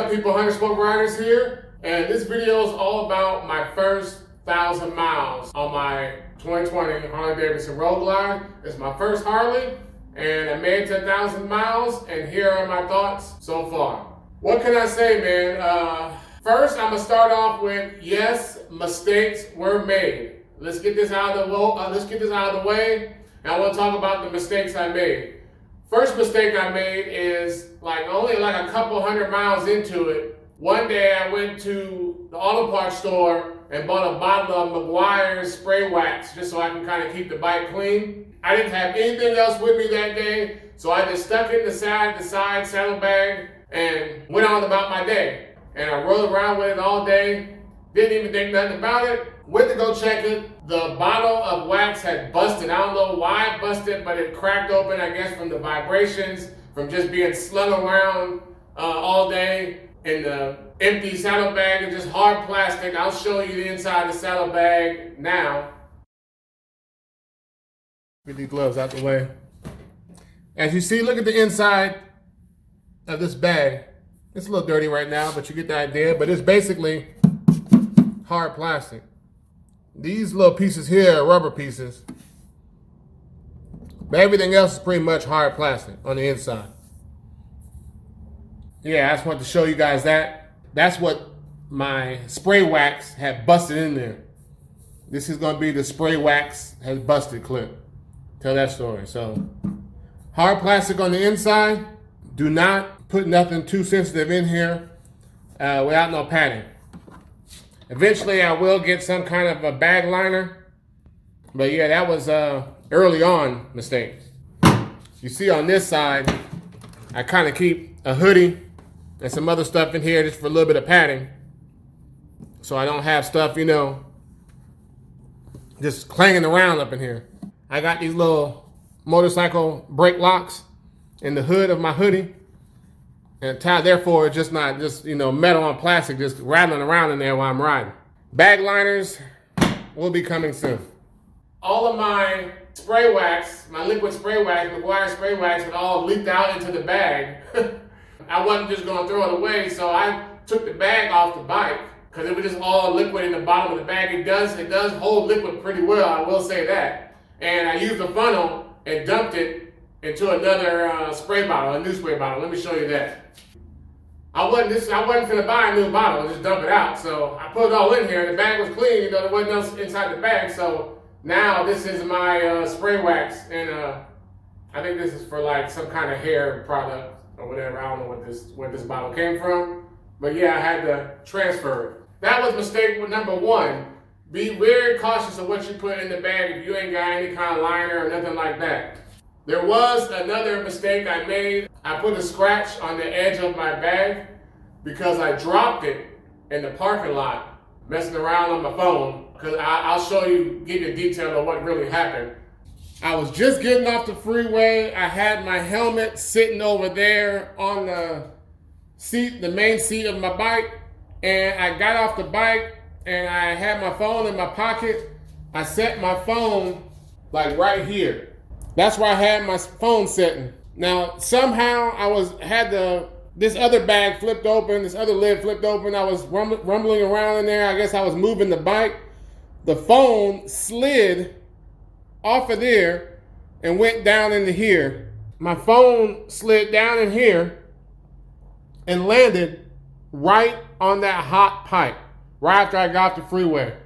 up, people? Hunter Smoke Riders here, and this video is all about my first 1,000 miles on my 2020 Harley Davidson Road Glide. It's my first Harley, and I made it to 1,000 miles, and here are my thoughts so far. What can I say, man? First, I'm gonna start off with, yes, mistakes were made. Let's get this out of the way, and I want to talk about the mistakes I made. First mistake I made is only a couple hundred miles into it. One day I went to the auto parts store and bought a bottle of Meguiar's spray wax just so I can kind of keep the bike clean. I didn't have anything else with me that day, so I just stuck it in the side saddlebag and went on about my day. And I rode around with it all day, didn't even think nothing about it. Went to go check it. The bottle of wax had busted. I don't know why it busted, but it cracked open, I guess, from the vibrations, from just being slung around all day in the empty saddlebag and just hard plastic. I'll show you the inside of the saddlebag now. Get these gloves out the way. As you see, look at the inside of this bag. It's a little dirty right now, but you get the idea. But it's basically hard plastic. These little pieces here are rubber pieces, but everything else is pretty much hard plastic on the inside. Yeah, I just wanted to show you guys that. That's what my spray wax had busted in there. This is going to be the spray wax has busted clip. Tell that story. So, hard plastic on the inside. Do not put nothing too sensitive in here without no padding. Eventually, I will get some kind of a bag liner. But yeah, that was early on mistakes. You see on this side, I kind of keep a hoodie and some other stuff in here just for a little bit of padding. So I don't have stuff, just clanging around up in here. I got these little motorcycle brake locks in the hood of my hoodie. And therefore, it's just not metal on plastic, just rattling around in there while I'm riding. Bag liners will be coming soon. All of my spray wax, my liquid spray wax, Meguiar spray wax, had all leaked out into the bag. I wasn't just going to throw it away, so I took the bag off the bike because it was just all liquid in the bottom of the bag. It does hold liquid pretty well, I will say that. And I used a funnel and dumped it into another spray bottle, a new spray bottle. Let me show you that. I wasn't gonna buy a new bottle and just dump it out. So I put it all in here. The bag was clean, there wasn't else inside the bag. So now this is my spray wax, and I think this is for some kind of hair product or whatever. I don't know where this bottle came from, but yeah, I had to transfer it. That was mistake number one. Be very cautious of what you put in the bag if you ain't got any kind of liner or nothing like that. There was another mistake I made. I put a scratch on the edge of my bag because I dropped it in the parking lot messing around on my phone. Because I'll give you a detail of what really happened. I was just getting off the freeway. I had my helmet sitting over there on the seat, the main seat of my bike. And I got off the bike and I had my phone in my pocket. I set my phone right here. That's where I had my phone sitting. Now, somehow this other bag flipped open, this other lid flipped open. I was rumbling around in there. I guess I was moving the bike. The phone slid off of there and went down into here. My phone slid down in here and landed right on that hot pipe, right after I got off the freeway.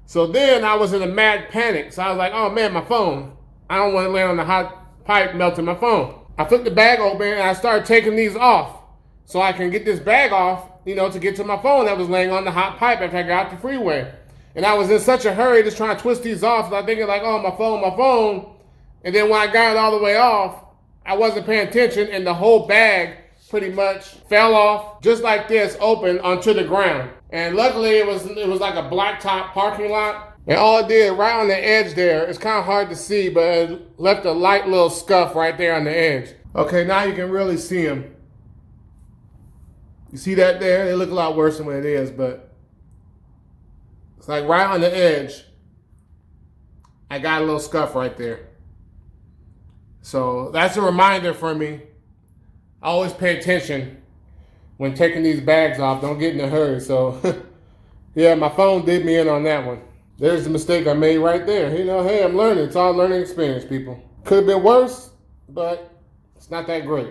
So then I was in a mad panic. So I was like, oh man, my phone. I don't want to land on the hot pipe melting my phone. I took the bag open and I started taking these off so I can get this bag off, to get to my phone that was laying on the hot pipe after I got off the freeway. And I was in such a hurry just trying to twist these off. So I thinking oh, my phone. And then when I got it all the way off, I wasn't paying attention and the whole bag pretty much fell off just like this, open onto the ground. And luckily it was like a blacktop parking lot. And all it did, right on the edge there, it's kind of hard to see, but it left a light little scuff right there on the edge. Okay, now you can really see them. You see that there? They look a lot worse than what it is, but it's right on the edge. I got a little scuff right there. So that's a reminder for me. I always pay attention when taking these bags off. Don't get in a hurry. So, yeah, my phone did me in on that one. There's the mistake I made right there. You know, hey, I'm learning. It's all learning experience, people. Could have been worse, but it's not that great.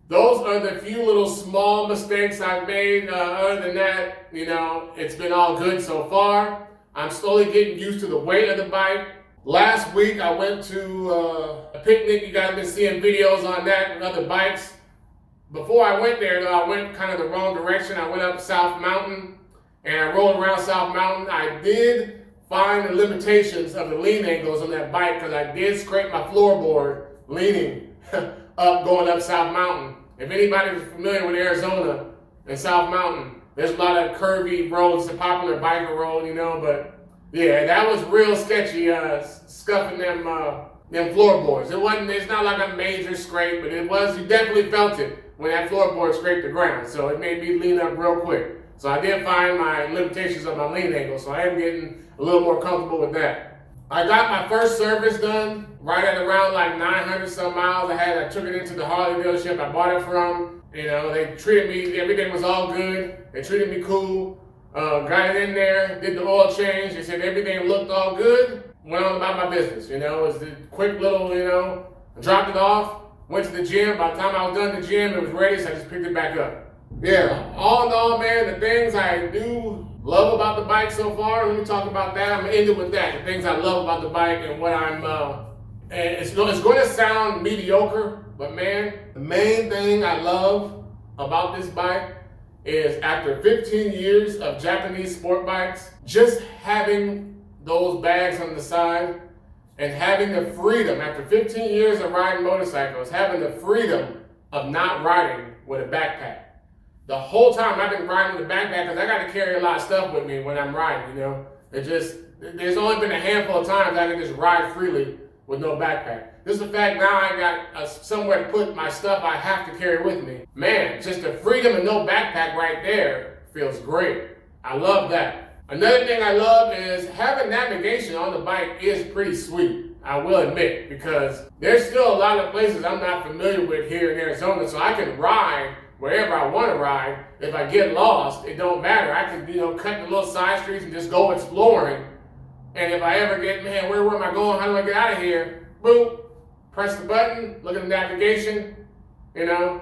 Those are the few little small mistakes I've made. Other than that, you know, it's been all good so far. I'm slowly getting used to the weight of the bike. Last week, I went to a picnic. You guys have been seeing videos on that with other bikes. Before I went there, though, I went kind of the wrong direction. I went up South Mountain, and I rolled around South Mountain. I did find the limitations of the lean angles on that bike because I did scrape my floorboard leaning up going up South Mountain. If anybody's familiar with Arizona and South Mountain, there's a lot of curvy roads, the popular biker road, you know, but yeah, that was real sketchy, scuffing them floorboards. It's not like a major scrape, but you definitely felt it when that floorboard scraped the ground. So it made me lean up real quick. So I did find my limitations of my lean angle, so I am getting a little more comfortable with that. I got my first service done right at around like 900 some miles. I took it into the Harley dealership I bought it from. You know, they treated me, everything was all good. They treated me cool. Got it in there, did the oil change. They said everything looked all good. Went on about my business. You know, it was a quick little, you know, I dropped it off, went to the gym. By the time I was done at the gym, it was ready, so I just picked it back up. Yeah, all in all, man, the things I do love about the bike so far, let me talk about that. I'm going to end it with that. The things I love about the bike and what and it's going to sound mediocre, but man, the main thing I love about this bike is after 15 years of Japanese sport bikes, just having those bags on the side and having the freedom, after 15 years of riding motorcycles, having the freedom of not riding with a backpack. The whole time I've been riding with a backpack because I got to carry a lot of stuff with me when I'm riding, you know. There's only been a handful of times I can just ride freely with no backpack. Just the fact now I got somewhere to put my stuff I have to carry with me. Man, just the freedom and no backpack right there feels great. I love that. Another thing I love is having navigation on the bike is pretty sweet, I will admit, because there's still a lot of places I'm not familiar with here in Arizona, so I can ride wherever I want to ride. If I get lost, it don't matter. I can, you know, cut the little side streets and just go exploring. And if I ever get, man, where am I going? How do I get out of here? Boom, press the button, look at the navigation, you know,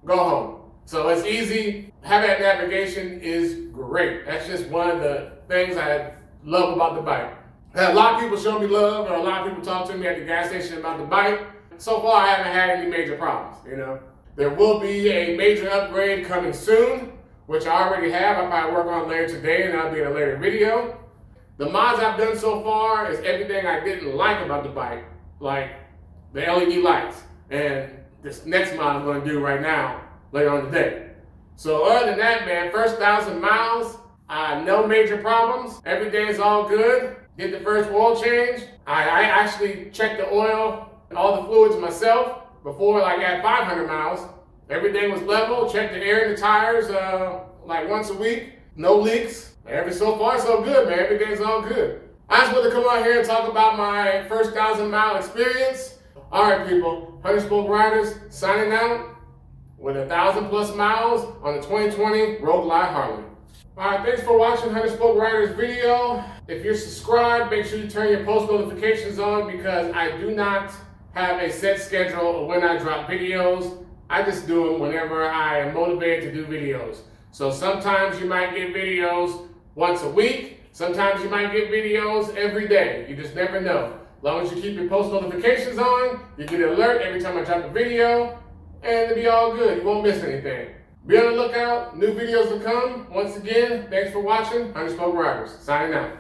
go home. So it's easy. Having that navigation is great. That's just one of the things I love about the bike. I had a lot of people show me love, or a lot of people talk to me at the gas station about the bike. So far, I haven't had any major problems, you know. There will be a major upgrade coming soon, which I already have. I'll probably work on later today, and that'll be in a later video. The mods I've done so far is everything I didn't like about the bike, like the LED lights, and this next mod I'm going to do right now, later on today. So other than that, man, first 1,000 miles, no major problems. Every day is all good. Did the first oil change. I actually checked the oil, all the fluids myself. Before, like at 500 miles, everything was level. Checked the air in the tires like once a week. No leaks. So far, so good, man. Everything's all good. I just want to come out here and talk about my first 1,000-mile experience. All right, people. Hunter Spoke Riders signing out with 1,000+ miles on the 2020 Road Glide Harley. All right, thanks for watching Hunter Spoke Riders video. If you're subscribed, make sure you turn your post notifications on because I do not have a set schedule of when I drop videos. I just do them whenever I am motivated to do videos. So sometimes you might get videos once a week. Sometimes you might get videos every day. You just never know. As long as you keep your post notifications on, you get an alert every time I drop a video, and it'll be all good. You won't miss anything. Be on the lookout. New videos will come. Once again, thanks for watching. Hunter Spoke Riders, signing out.